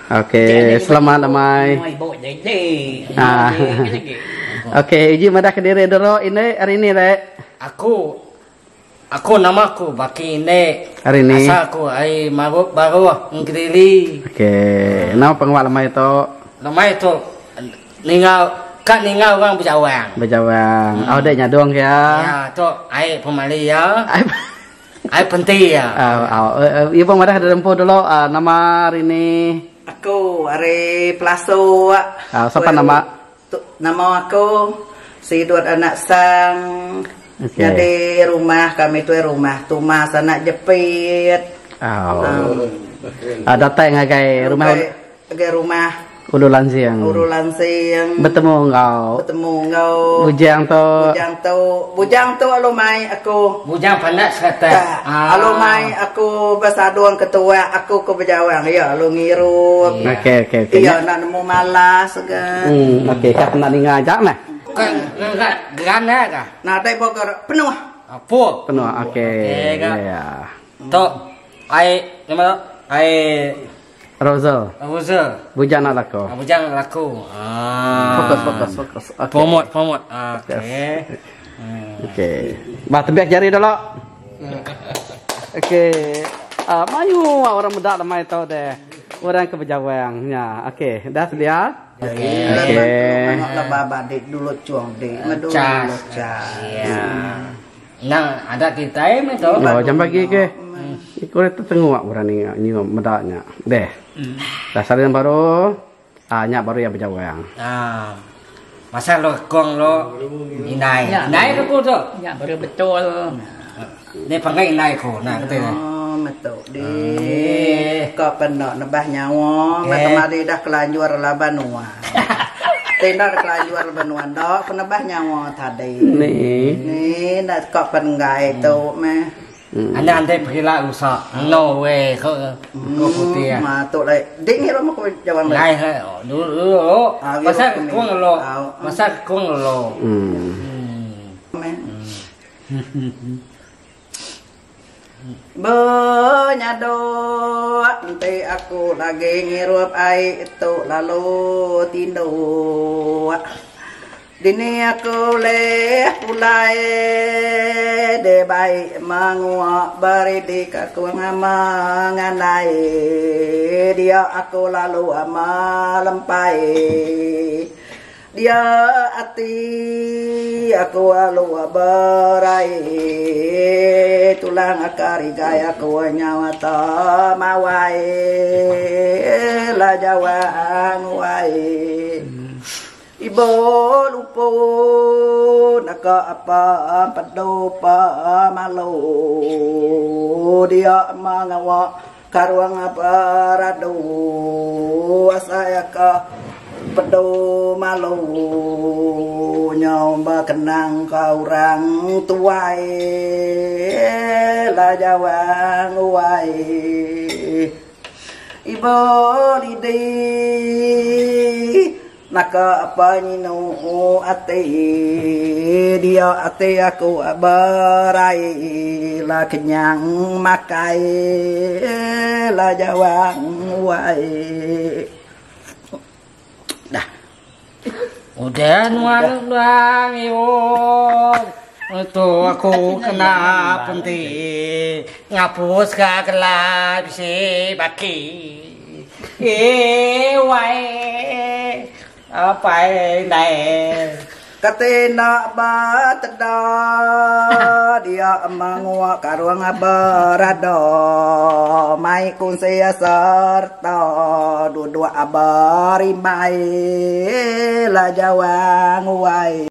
Oke, selamat lamai. Oke, izin madah ke diri dulu. Ini hari ini, Rek. Aku namaku Baki ini. Hari ini. Asalku ai baru ngkili. Oke, nama pengawal lamai itu. Lamai itu ninggal orang Bejawang. Bejawang. Oh, deknya doang ya. Ya, tu ai pemali ya. Ai penting ya. Ibu madah ke dempo dulu. Nama hari ini. Aku Are Plaso. Siapa nama? Nama aku Sidut anak sang. Jadi rumah kami itu rumah tumas anak jepit. Data yang agak rumah Ulu Lansing. Bertemu engkau. Bujang tu alumai aku. Bujang pandai sekata. Alumai aku Basaduang ketua aku ke Bejawang ya lu ngirup. Oke. Iya nak nemu malas kan. Oke, kak nak ngajak mah. Kan gana kah? Nah, tadi pokok penuh. Apa? Penuh. Oke. Ya. Tok ai Rozal. Bujang nak laku. Bujang laku. Fokus. Okay. Pomot. Oke. Bah tebiak jari dulu. Oke. Mayu orang muda lama itu deh. Orang ke Bejawang. Ya, oke. Dah sedia? Oke. Lebah badik dulu cuang deh. Cas. Iya. Nang ada kita ini tuh. Oh, jam pagi ke. Ikut itu tengok berani nyingom medaknya. Deh. Dasarin baru nyak baru ya Bejawang. Masa lo kong lo inai. Inai aku tuh. Ya baru betul. Ini panggil inai ko. Nah, katanya. Betul di kok penuh nebah nyawa matemari dah kelanjur lah banua. Tidak kelanjur banua dok penebah nyawa tadi. Nih nak kok pengai itu mah. Anda pergilah usaha. No way kau putih ya. Matuk lagi. Dingin lo mau jawan lagi. Lagi dulu. Masa kong lo. Benyado nanti aku lagi ngirup air itu lalu tindo. Dini aku leh pulai de baik menguak beridik aku ngamanganai dia aku lalu amalampai dia hati aku lalu berai tulang akari gaya aku nyawa ta mawai la jawang wai ibu lupa naka apa padu pa malu dia mangawa karuang apa radu saya ka padu malu nyoba kenang kau orang tuai la jawang wai ibu lidi naka apa nino ate dia ate aku berai la kenyang makai la jawang wai dah udah nuang iwon itu aku kena penting ngapus gak kelak bisa baki wai apa ini katena batada dia menguak karuang berado mai kun saya serta dua abari mai la jawang wai